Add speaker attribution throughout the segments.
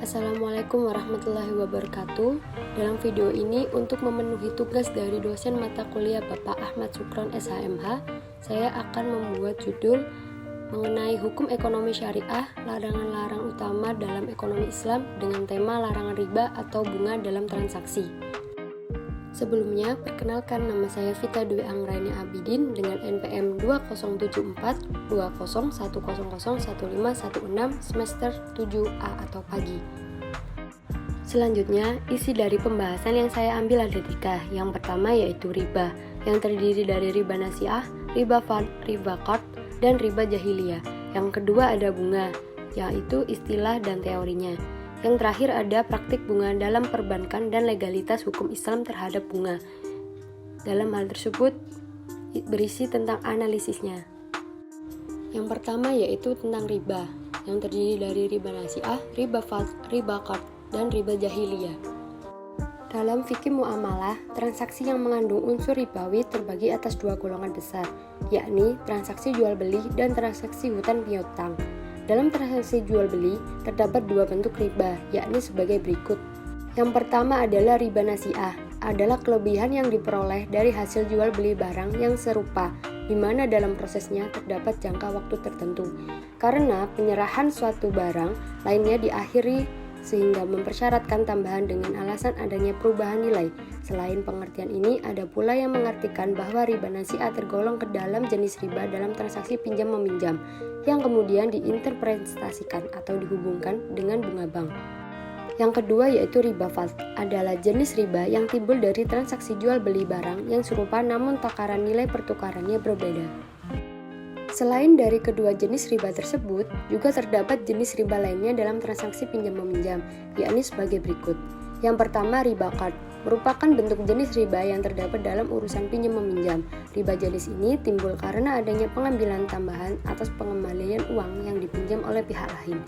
Speaker 1: Assalamualaikum warahmatullahi wabarakatuh. Dalam video ini untuk memenuhi tugas dari dosen mata kuliah Bapak Ahmad Sukron SHMH, saya akan membuat judul mengenai hukum ekonomi syariah, larangan-larang utama dalam ekonomi Islam dengan tema larangan riba atau bunga dalam transaksi. Sebelumnya, perkenalkan nama saya Vita Dwi Anggraini Abidin dengan NPM 2074 2010001516 semester 7A atau pagi. Selanjutnya, isi dari pembahasan yang saya ambil ada 3. Yang pertama yaitu riba, yang terdiri dari riba nasiah, riba fard, riba qard, dan riba jahiliyah. Yang kedua ada bunga, yaitu istilah dan teorinya. Yang terakhir ada praktik bunga dalam perbankan dan legalitas hukum Islam terhadap bunga. Dalam hal tersebut berisi tentang analisisnya. Yang pertama yaitu tentang riba, yang terdiri dari riba nasiah, riba fard, riba qard, dan riba jahiliyah. Dalam fikih muamalah, transaksi yang mengandung unsur ribawi terbagi atas 2 golongan besar, yakni transaksi jual beli dan transaksi hutang piutang. Dalam transaksi jual beli, terdapat 2 bentuk riba, yakni sebagai berikut. Yang pertama adalah riba nasiah, adalah kelebihan yang diperoleh dari hasil jual beli barang yang serupa, di mana dalam prosesnya terdapat jangka waktu tertentu. Karena penyerahan suatu barang lainnya diakhiri sehingga mempersyaratkan tambahan dengan alasan adanya perubahan nilai. Selain pengertian ini, ada pula yang mengartikan bahwa riba nasiah tergolong ke dalam jenis riba dalam transaksi pinjam-meminjam, yang kemudian diinterpretasikan atau dihubungkan dengan bunga bank. Yang kedua yaitu riba fard, adalah jenis riba yang timbul dari transaksi jual beli barang yang serupa namun takaran nilai pertukarannya berbeda. Selain dari kedua jenis riba tersebut, juga terdapat jenis riba lainnya dalam transaksi pinjam-meminjam, yakni sebagai berikut. Yang pertama riba qard, merupakan bentuk jenis riba yang terdapat dalam urusan pinjam-meminjam. Riba jenis ini timbul karena adanya pengambilan tambahan atas pengembalian uang yang dipinjam oleh pihak lain.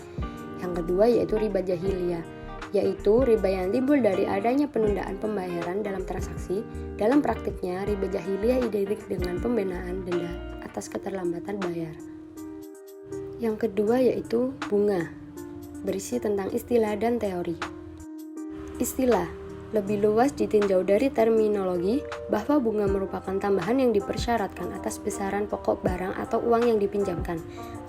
Speaker 1: Yang kedua yaitu riba jahiliyah, yaitu riba yang timbul dari adanya penundaan pembayaran dalam transaksi. Dalam praktiknya, riba jahiliyah identik dengan pembenaan denda atas keterlambatan bayar. Yang kedua yaitu bunga, berisi tentang istilah dan teori. Istilah lebih luas ditinjau dari terminologi bahwa bunga merupakan tambahan yang dipersyaratkan atas besaran pokok barang atau uang yang dipinjamkan.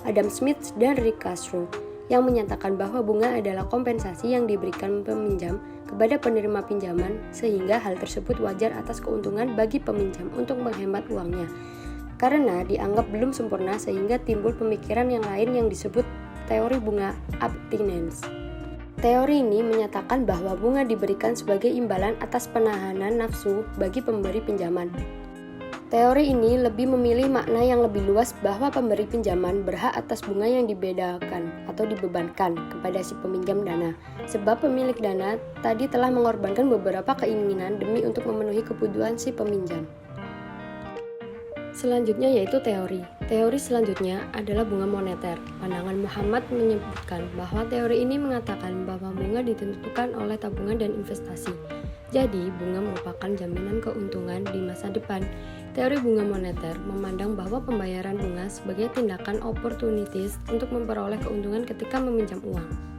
Speaker 1: Adam Smith dan Rick Castro yang menyatakan bahwa bunga adalah kompensasi yang diberikan peminjam kepada penerima pinjaman sehingga hal tersebut wajar atas keuntungan bagi peminjam untuk menghemat uangnya. Karena dianggap belum sempurna sehingga timbul pemikiran yang lain yang disebut teori bunga abstinence. Teori ini menyatakan bahwa bunga diberikan sebagai imbalan atas penahanan nafsu bagi pemberi pinjaman. Teori ini lebih memilih makna yang lebih luas bahwa pemberi pinjaman berhak atas bunga yang dibedakan atau dibebankan kepada si peminjam dana, sebab pemilik dana tadi telah mengorbankan beberapa keinginan demi untuk memenuhi kebutuhan si peminjam. Selanjutnya yaitu teori. Teori selanjutnya adalah bunga moneter. Pandangan Muhammad menyebutkan bahwa teori ini mengatakan bahwa bunga ditentukan oleh tabungan dan investasi. Jadi, bunga merupakan jaminan keuntungan di masa depan. Teori bunga moneter memandang bahwa pembayaran bunga sebagai tindakan oportunitis untuk memperoleh keuntungan ketika meminjam uang.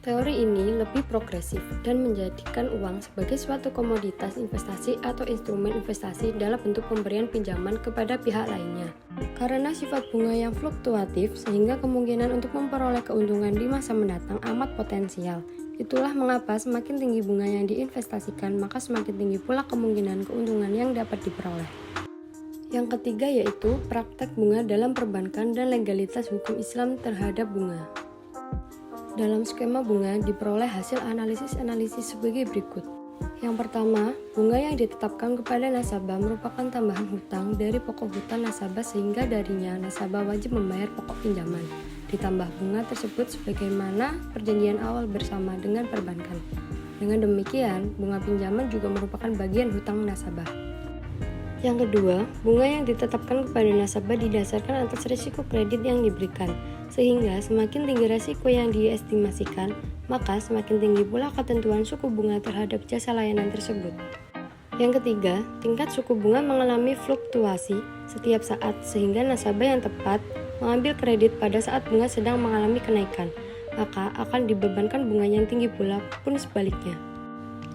Speaker 1: Teori ini lebih progresif dan menjadikan uang sebagai suatu komoditas investasi atau instrumen investasi dalam bentuk pemberian pinjaman kepada pihak lainnya. Karena sifat bunga yang fluktuatif sehingga kemungkinan untuk memperoleh keuntungan di masa mendatang amat potensial. Itulah mengapa semakin tinggi bunga yang diinvestasikan, maka semakin tinggi pula kemungkinan keuntungan yang dapat diperoleh. Yang ketiga yaitu praktek bunga dalam perbankan dan legalitas hukum Islam terhadap bunga. Dalam skema bunga diperoleh hasil analisis sebagai berikut. Yang pertama, bunga yang ditetapkan kepada nasabah merupakan tambahan hutang dari pokok hutang nasabah sehingga darinya nasabah wajib membayar pokok pinjaman. Ditambah bunga tersebut sebagaimana perjanjian awal bersama dengan perbankan. Dengan demikian, bunga pinjaman juga merupakan bagian hutang nasabah. Yang kedua, bunga yang ditetapkan kepada nasabah didasarkan atas risiko kredit yang diberikan, sehingga semakin tinggi risiko yang diestimasikan, maka semakin tinggi pula ketentuan suku bunga terhadap jasa layanan tersebut. Yang ketiga, tingkat suku bunga mengalami fluktuasi setiap saat, sehingga nasabah yang tepat mengambil kredit pada saat bunga sedang mengalami kenaikan. maka akan dibebankan bunga yang tinggi pula pun sebaliknya.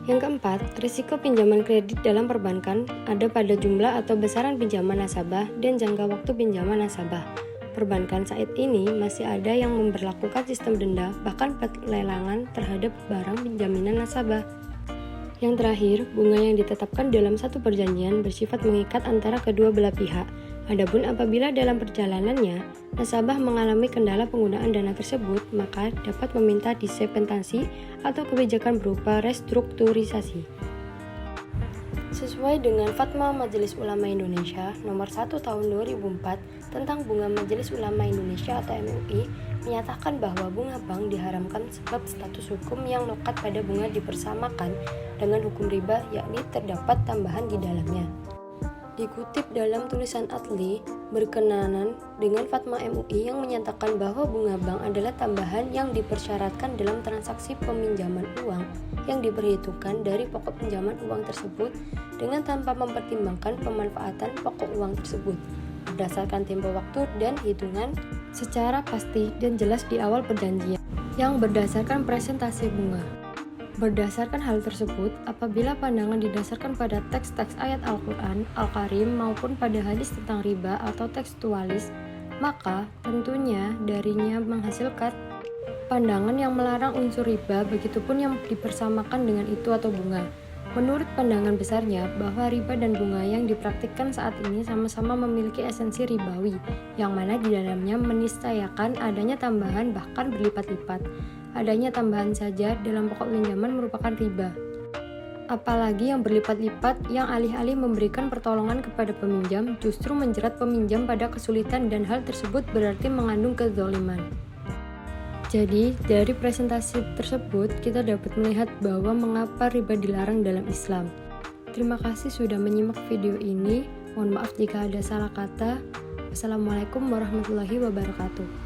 Speaker 1: Yang keempat, risiko pinjaman kredit dalam perbankan ada pada jumlah atau besaran pinjaman nasabah dan jangka waktu pinjaman nasabah. Perbankan saat ini masih ada yang memberlakukan sistem denda, bahkan pelelangan terhadap barang penjaminan nasabah. Yang terakhir, bunga yang ditetapkan dalam satu perjanjian bersifat mengikat antara kedua belah pihak. Adapun apabila dalam perjalanannya, nasabah mengalami kendala penggunaan dana tersebut, maka dapat meminta disepentasi atau kebijakan berupa restrukturisasi. Sesuai dengan Fatwa Majelis Ulama Indonesia Nomor 1 Tahun 2004 tentang Bunga Majelis Ulama Indonesia atau MUI, menyatakan bahwa bunga bank diharamkan sebab status hukum yang lekat pada bunga dipersamakan dengan hukum riba, yakni terdapat tambahan di dalamnya. Dikutip dalam tulisan Adli berkenanan dengan Fatwa MUI yang menyatakan bahwa bunga bank adalah tambahan yang dipersyaratkan dalam transaksi peminjaman uang yang diperhitungkan dari pokok pinjaman uang tersebut dengan tanpa mempertimbangkan pemanfaatan pokok uang tersebut berdasarkan tempo waktu dan hitungan secara pasti dan jelas di awal perjanjian yang berdasarkan presentasi bunga. Berdasarkan hal tersebut, apabila pandangan didasarkan pada teks-teks ayat Al-Quran, Al-Karim maupun pada hadis tentang riba atau tekstualis, maka tentunya darinya menghasilkan pandangan yang melarang unsur riba, begitupun yang dipersamakan dengan itu atau bunga. Menurut pandangan besarnya, bahwa riba dan bunga yang dipraktikkan saat ini sama-sama memiliki esensi ribawi, yang mana di dalamnya meniscayakan adanya tambahan bahkan berlipat-lipat. Adanya tambahan saja dalam pokok pinjaman merupakan riba. Apalagi yang berlipat-lipat yang alih-alih memberikan pertolongan kepada peminjam justru menjerat peminjam pada kesulitan dan hal tersebut berarti mengandung kezaliman. Jadi, dari presentasi tersebut kita dapat melihat bahwa mengapa riba dilarang dalam Islam. Terima kasih sudah menyimak video ini. Mohon maaf jika ada salah kata. Wassalamualaikum warahmatullahi wabarakatuh.